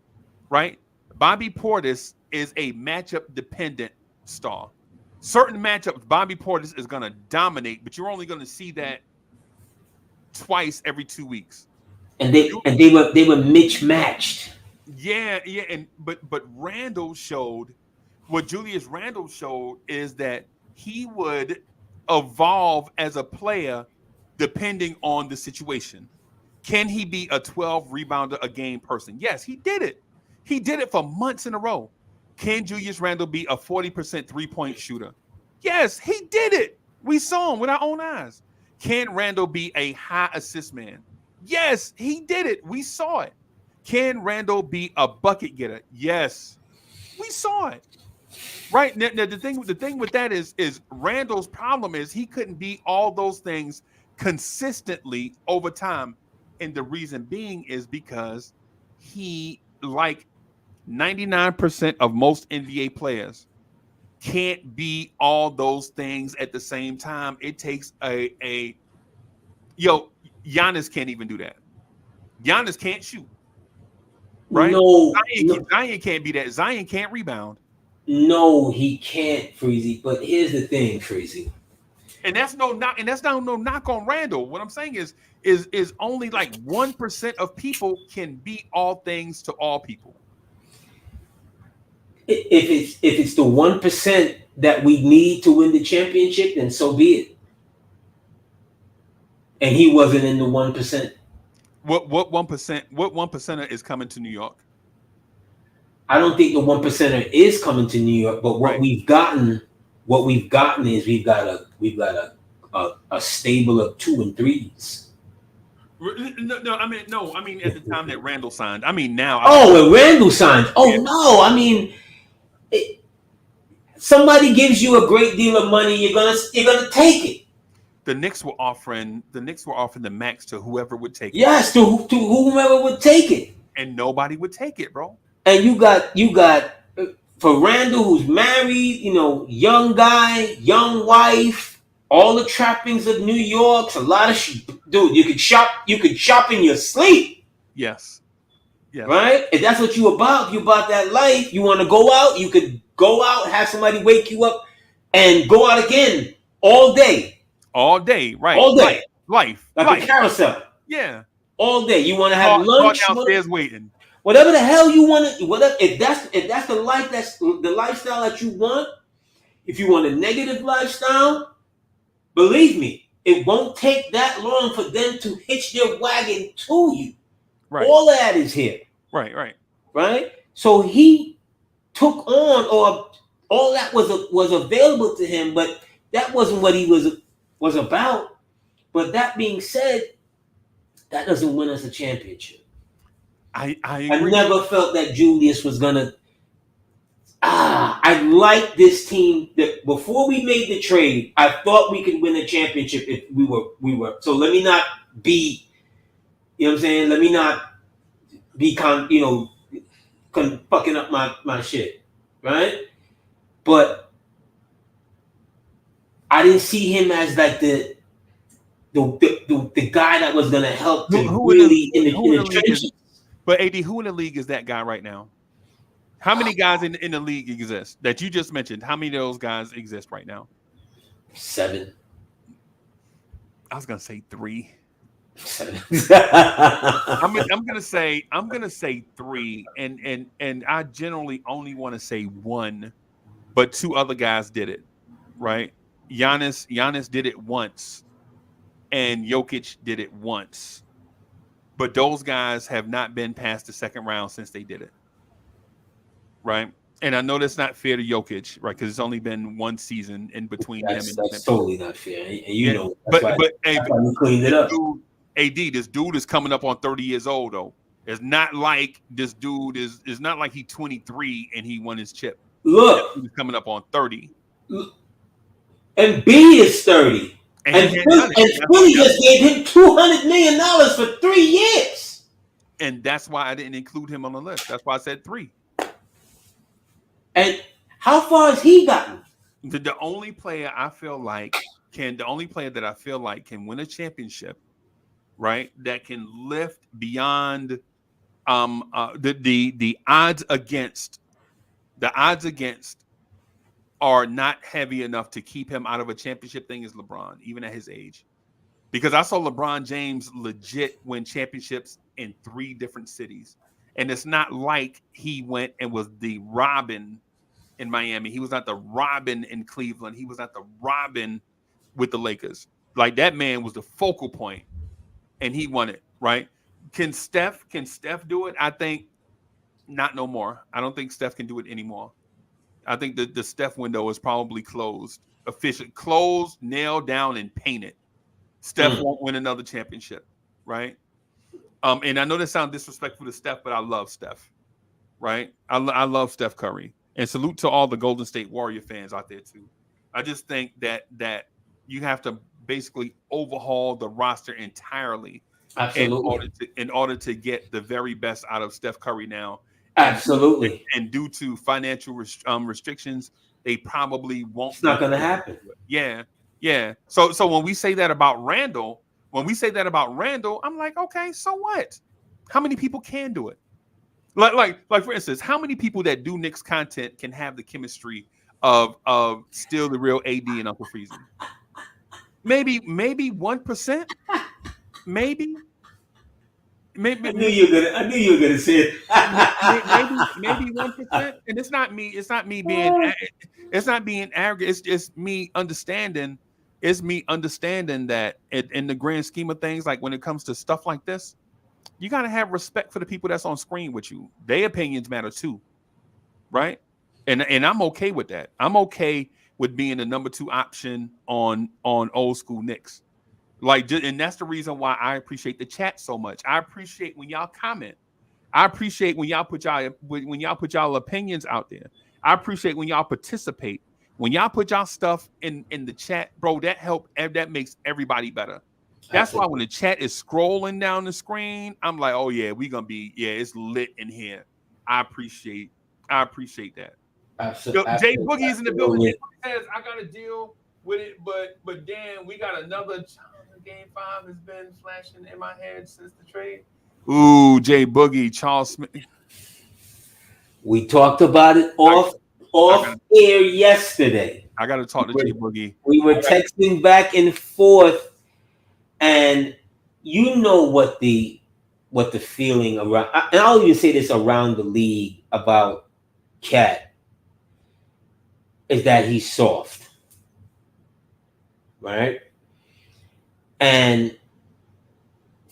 right? Bobby Portis is a matchup dependent star. Certain matchups, Bobby Portis is going to dominate, but you're only going to see that twice every 2 weeks. And they were mismatched. Yeah, but Randle showed, what Julius Randle showed is that he would evolve as a player depending on the situation. Can he be a 12 rebounder a game person? Yes, he did it. He did it for months in a row. Can Julius Randle be a 40% three-point shooter? Yes, he did it. We saw him with our own eyes. Can Randle be a high assist man? Yes, he did it. We saw it. Can Randle be a bucket getter? Yes, we saw it. Right now, the thing with that is Randle's problem is he couldn't be all those things consistently over time, and the reason being is because he, like 99% of most NBA players, can't be all those things at the same time. It takes Giannis can't even do that. Giannis can't shoot. Right? No, Zion can't be that. Zion can't rebound. No, he can't, Freezy. But here's the thing, Freezy. And that's no knock on Randle. What I'm saying is only like 1% of people can be all things to all people. If it's the 1% that we need to win the championship, then so be it. And he wasn't in the 1%. What 1%? What 1%er is coming to New York? I don't think the 1%er is coming to New York, but what we've gotten is we've got a stable of 2 and 3s. No. I mean at the time that Randle signed. I mean now. When Randle signed. No. I mean, somebody gives you a great deal of money, you're gonna take it. the Knicks were offering the max to whoever would take it. Yes, to whomever would take it. And nobody would take it, bro. And you got for Randle, who's married, young guy, young wife, all the trappings of New York. A lot of dude. You could shop in your sleep. Yes. Yes. Right? If that's what you about, you about that life. You want to go out, you could go out, have somebody wake you up, and go out again all day. All day, right? All day, life, like a carousel. Yeah. All day. You want to have lunch downstairs waiting. Whatever the hell you want to, whatever. If that's the life, that's the lifestyle that you want. If you want a negative lifestyle, believe me, it won't take that long for them to hitch their wagon to you. Right. All of that is here. Right. So he took on, or all that was available to him, but that wasn't what he was about. But that being said, that doesn't win us a championship. I agree. I never felt that Julius was gonna. I like this team. That before we made the trade, I thought we could win a championship if we were. So let me not be. You know what I'm saying? Let me not be fucking up my shit, right? But I didn't see him as like the guy that was gonna help to really in the trenches. But AD, who in the league is that guy right now? How many guys in the league exist that you just mentioned? How many of those guys exist right now? 7. I was gonna say 3. 7. I'm gonna say 3, and I generally only want to say 1, but 2 other guys did it, right? Giannis did it once, and Jokic did it once. But those guys have not been past the second round since they did it, right? And I know that's not fair to Jokic, right? Because it's only been 1 season in between them. That's totally not fair. And but you cleaned it up. This dude is coming up on 30 years old, though. It's not like this dude is. It's not like he's 23 and he won his chip. Look, he's coming up on 30. And B is 30. And Philly just gave him $200 million for 3 years. And that's why I didn't include him on the list. That's why I said 3. And how far has he gotten? The only player that I feel like can win a championship, right? That can lift beyond the odds against are not heavy enough to keep him out of a championship thing is LeBron, even at his age. Because I saw LeBron James legit win championships in 3 different cities. And it's not like he went and was the Robin in Miami. He was not the Robin in Cleveland. He was not the Robin with the Lakers. Like, that man was the focal point, and he won it, right? Can Steph do it? I think not no more. I don't think Steph can do it anymore. I think the Steph window is probably closed, nailed down, and painted. Steph won't win another championship, right? And I know that sounds disrespectful to Steph, but I love Steph, right? I love Steph Curry, and salute to all the Golden State Warrior fans out there too. I just think that you have to basically overhaul the roster entirely, in order to get the very best out of Steph Curry now. Absolutely. And due to financial restrictions, they probably won't. It's not going to happen. Yeah. So when we say that about Randle, I'm like, okay, so what? How many people can do it? Like for instance, how many people that do Knicks content can have the chemistry of still the real AD and Uncle Freezy? Maybe 1%. Maybe. I knew you were gonna say it. maybe 1%. And it's not me being arrogant. It's just me understanding. It's me understanding that in the grand scheme of things, like when it comes to stuff like this, you gotta have respect for the people that's on screen with you. Their opinions matter too, right? And I'm okay with that. I'm okay with being the number 2 option on old school Knicks. And that's the reason why I appreciate the chat so much. I appreciate when y'all comment. I appreciate when y'all put y'all opinions out there. I appreciate when y'all participate. When y'all put y'all stuff in the chat, bro, that makes everybody better. That's why when the chat is scrolling down the screen, I'm like, oh yeah, it's lit in here. I appreciate that. Yo, Jay Boogie's in the building. Jay Boogie says I gotta deal with it, but Dan, we got another game 5 has been flashing in my head since the trade. Ooh, Jay Boogie, Charles Smith. We talked about it off air yesterday. I gotta talk to Jay Boogie. We were texting back and forth. And you know what the feeling around, and I'll even say this around the league about Cat, is that he's soft, right? And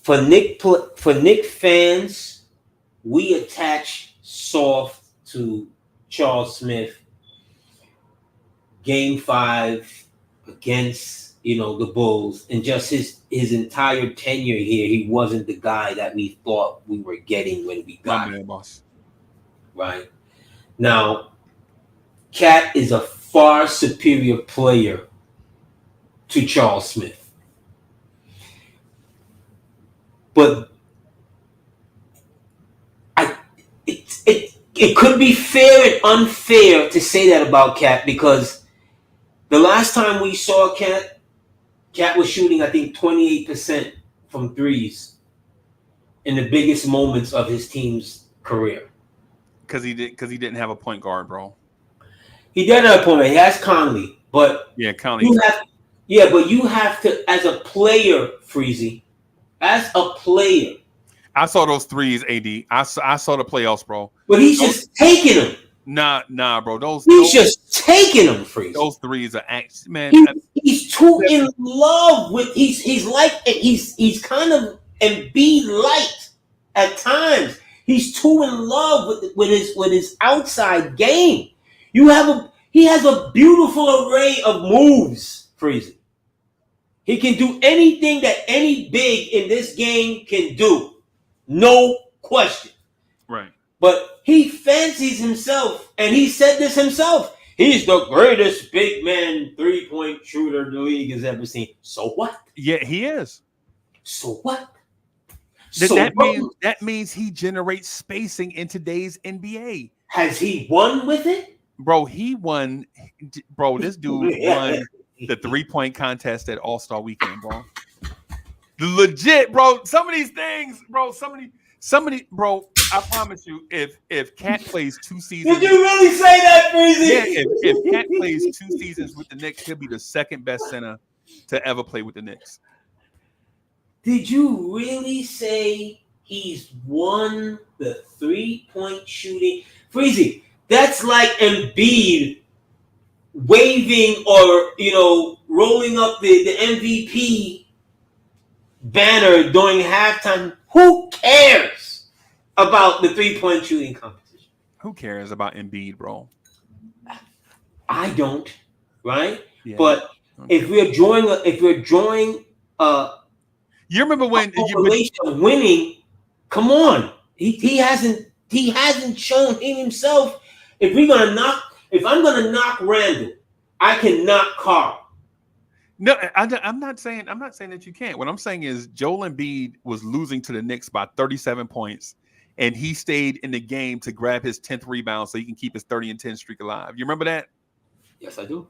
for Knick fans, we attach soft to Charles Smith. Game 5 against the Bulls, and just his entire tenure here, he wasn't the guy that we thought we were getting when we got him. Boss. Right now, Cat is a far superior player to Charles Smith, but it could be fair and unfair to say that about Cat, because the last time we saw Cat was shooting, I think, 28% from threes in the biggest moments of his team's career. Because he didn't have a point guard, bro. He did have a point guard. He has Conley, but Conley. But you have to, as a player, Freezy, as a player. I saw those threes, AD. I saw the playoffs, bro. But he's just taking them. Nah, bro. He's just taking them, Freezy. Those threes are actually, man. He's too in love with. He's kind of Embiid light at times. He's too in love with his outside game. He has a beautiful array of moves, Freezy. He can do anything that any big in this game can do, no question. Right. But he fancies himself, and he said this himself. He's the greatest big man 3-point shooter the league has ever seen. So what? Yeah, he is. So what? That means he generates spacing in today's NBA. Has he won with it? Bro, he won. Bro, this dude won the 3-point contest at All-Star Weekend, bro. Legit, bro. Some of these things, bro. Bro. I promise you, if Cat plays 2 seasons, did you really say that, Freezy? Yeah, if Cat plays 2 seasons with the Knicks, he'll be the second best center to ever play with the Knicks. Did you really say he's won the 3-point shooting? Freezy, that's like Embiid waving or rolling up the MVP banner during halftime. Who cares about the 3-point shooting competition? Who cares about Embiid, bro? I don't, right? Yeah, but if we're drawing you remember when of winning, come on. He hasn't shown himself. If I'm gonna knock Randle, I can knock Karl. No, I'm not saying that you can't. What I'm saying is Joel Embiid was losing to the Knicks by 37 points. And he stayed in the game to grab his 10th rebound so he can keep his 30-10 streak alive. You remember that? Yes, I do.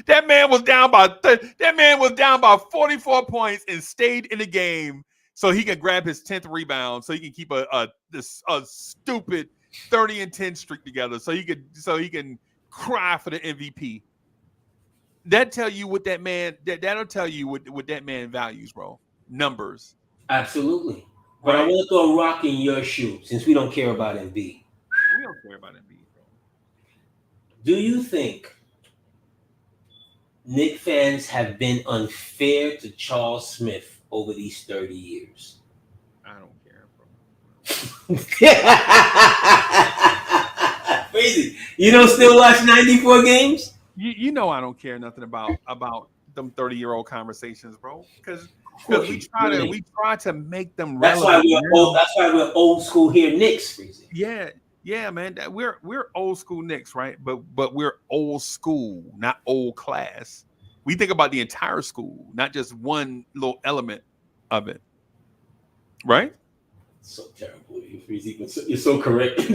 That man was down by 44 points and stayed in the game so he could grab his 10th rebound so he can keep a stupid 30-10 streak together so he can cry for the MVP. That'll tell you what that man values, bro. Numbers. Absolutely. But I want to throw a rock in your shoe since we don't care about Embiid. We don't care about Embiid, bro. Do you think Knicks fans have been unfair to Charles Smith over these 30 years? I don't care, bro. Crazy. You don't still watch 94 games? You know I don't care nothing about them 30-year-old conversations, bro. Because we try to make them relevant. That's why we're old school here, Knicks. Freezy. Yeah, Yeah, man. We're old school Knicks, right? But we're old school, not old class. We think about the entire school, not just one little element of it, right? So terrible, you Freezy, but you're so correct. Right.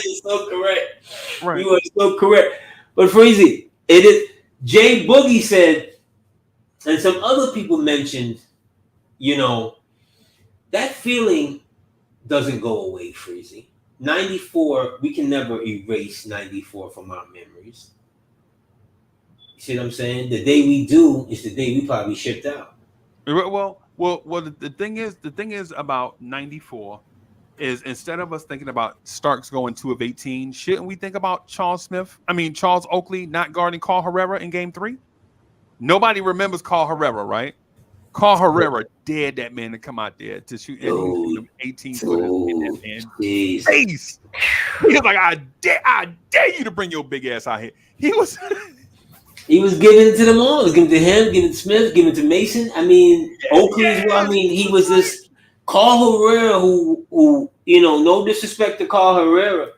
You're so correct. Right. You are so correct. But Freezy, it is. Jay Boogie said, and some other people mentioned, you know, that feeling doesn't go away, Freezy. 94, we can never erase 94 from our memories. You see what I'm saying? The day we do is the day we probably shipped out. Well. The thing is about '94 is instead of us thinking about Starks going 2 of 18, shouldn't we think about Charles Oakley not guarding Carl Herrera in Game 3? Nobody remembers Carl Herrera, right? Carl Herrera dared that man to come out there to shoot, and he shoot him 18 footers in that man's face. He was like, I dare you to bring your big ass out here. He was giving it to them all. He was giving it to him, giving it to Smith, giving it to Mason. I mean, Oakley as well. I mean, he was this Carl Herrera who, no disrespect to Carl Herrera,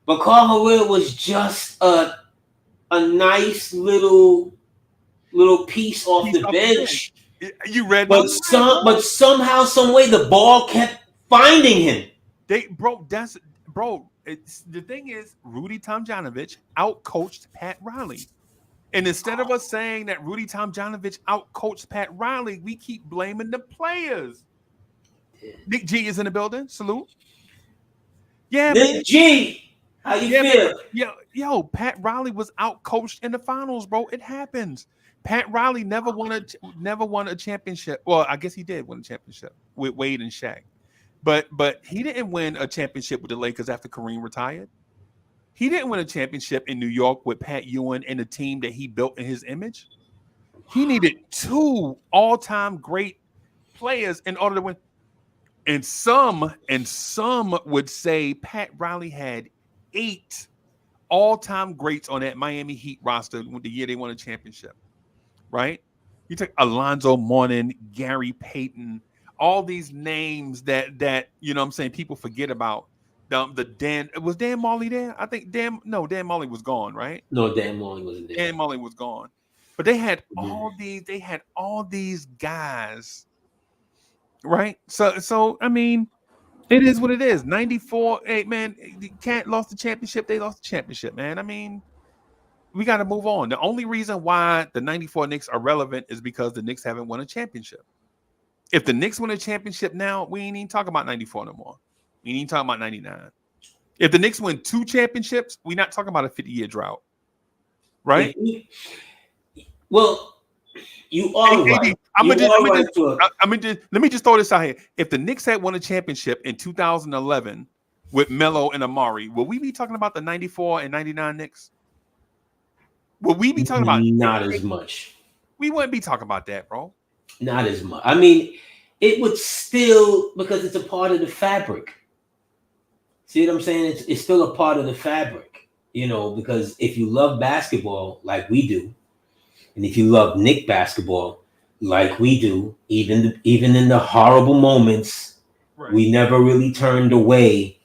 but Carl Herrera was just a nice little piece off the bench. You read, but somehow, some way, the ball kept finding him. The thing is, Rudy Tomjanovich outcoached Pat Riley. And instead of us saying that Rudy Tomjanovich outcoached Pat Riley, we keep blaming the players. Nick G is in the building. Salute. Yeah, Nick man. G, how you feel? Yo, Pat Riley was outcoached in the finals, bro. It happens. Pat Riley never won a championship. Well, I guess he did win a championship with Wade and Shaq. But he didn't win a championship with the Lakers after Kareem retired. He didn't win a championship in New York with Pat Ewing and the team that he built in his image. He needed 2 all-time great players in order to win. And some would say Pat Riley had 8 all-time greats on that Miami Heat roster the year they won a championship. Right? You take Alonzo Mourning, Gary Payton, all these names that you know what I'm saying people forget about. Was Dan Marley there? I think Dan Marley was gone, right? No, Dan Marley wasn't there. Dan Marley was gone. But they had all these guys, right? So I mean, it is what it is. 94, hey man, Cat lost the championship, they lost the championship, man. I mean, we got to move on. The only reason why the 94 Knicks are relevant is because the Knicks haven't won a championship. If the Knicks win a championship now, we ain't even talking about 94 no more. We ain't even talking about 99. If the Knicks win 2 championships, we're not talking about a 50-year drought. Right? Well, you are right. Let me just throw this out here. If the Knicks had won a championship in 2011 with Melo and Amari, will we be talking about the 94 and 99 Knicks? Will we be talking about not as much? We wouldn't be talking about that, bro. Not as much. I mean, it would still, because it's a part of the fabric. See what I'm saying? It's still a part of the fabric, because if you love basketball like we do, and if you love Knick basketball like we do, even in the horrible moments, right, we never really turned away.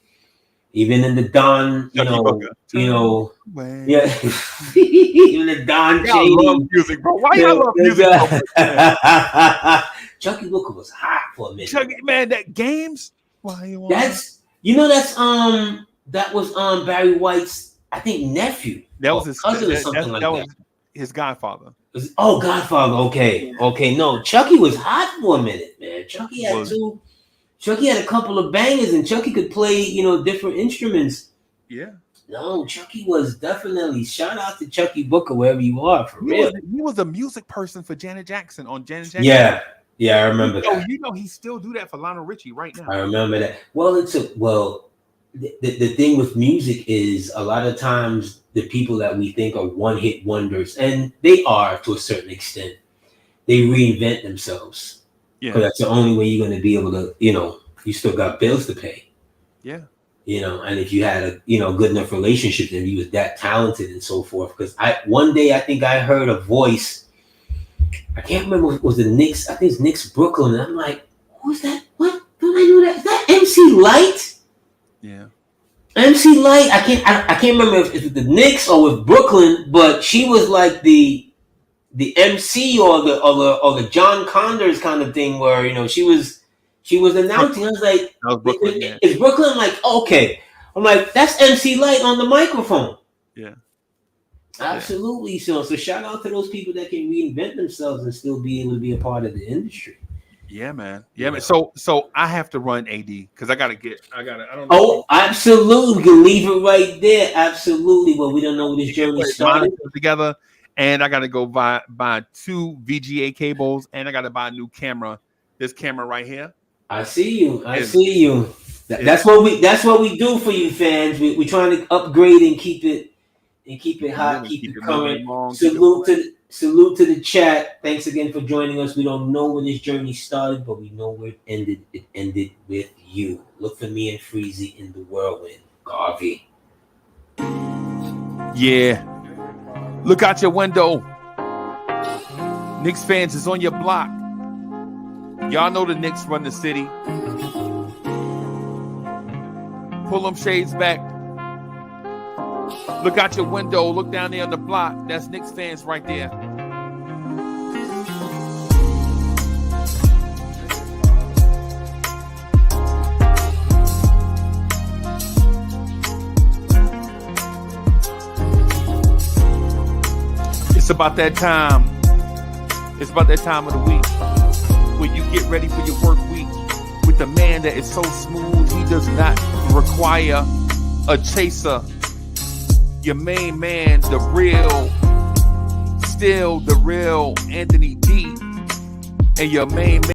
Even in the Don, yeah, even the Don Cheney. Love music, bro. Why y'all love music? Chucky Booker was hot for a minute. Chucky, man, that games. Why you want? That was Barry White's, I think, nephew. That was his cousin or something like that. Was his godfather. Godfather. Okay. No, Chucky was hot for a minute, man. Chucky had a couple of bangers, and Chucky could play, different instruments. Yeah. No, Chucky was definitely, shout out to Chucky Booker wherever you are, for real. He was a music person for Janet Jackson on Janet Jackson. Yeah, I remember that. He still do that for Lionel Richie right now. I remember that. Well, the thing with music is a lot of times the people that we think are one-hit wonders, and they are to a certain extent, they reinvent themselves. Yeah, because that's the only way you're going to be able to, you still got bills to pay. Yeah. And if you had a, good enough relationship, then you was that talented and so forth. Because one day I think I heard a voice. I can't remember if it was the Knicks. I think it's Knicks Brooklyn. And I'm like, who's that? What? Don't I know that? Is that MC Light? Yeah. MC Light, I can't remember if it's the Knicks or with Brooklyn, but she was like the MC or the John Condors kind of thing, where she was announcing. I was like, That was Brooklyn, yeah. Is Brooklyn like okay? I'm like, that's MC Light on the microphone. Yeah. Absolutely. Yeah. So shout out to those people that can reinvent themselves and still be able to be a part of the industry. Yeah, man. Yeah, man. So I have to run AD because I don't know. Oh, absolutely. You can leave it right there. Absolutely. Well, we don't know where this journey started. Together, and I gotta go buy 2 VGA cables, and I gotta buy a new camera. This camera right here. I see you. That's what we do for you fans. We're trying to upgrade and keep it hot, keep it current. Salute to the chat. Thanks again for joining us. We don't know where this journey started, but we know where it ended. It ended with you. Look for me and Freezy in the whirlwind. Garvey. Yeah. Look out your window. Knicks fans is on your block. Y'all know the Knicks run the city. Pull them shades back. Look out your window. Look down there on the block. That's Knicks fans right there. It's about that time. It's about that time of the week where you get ready for your work week with the man that is so smooth he does not require a chaser. Your main man, the real Anthony D, and your main man.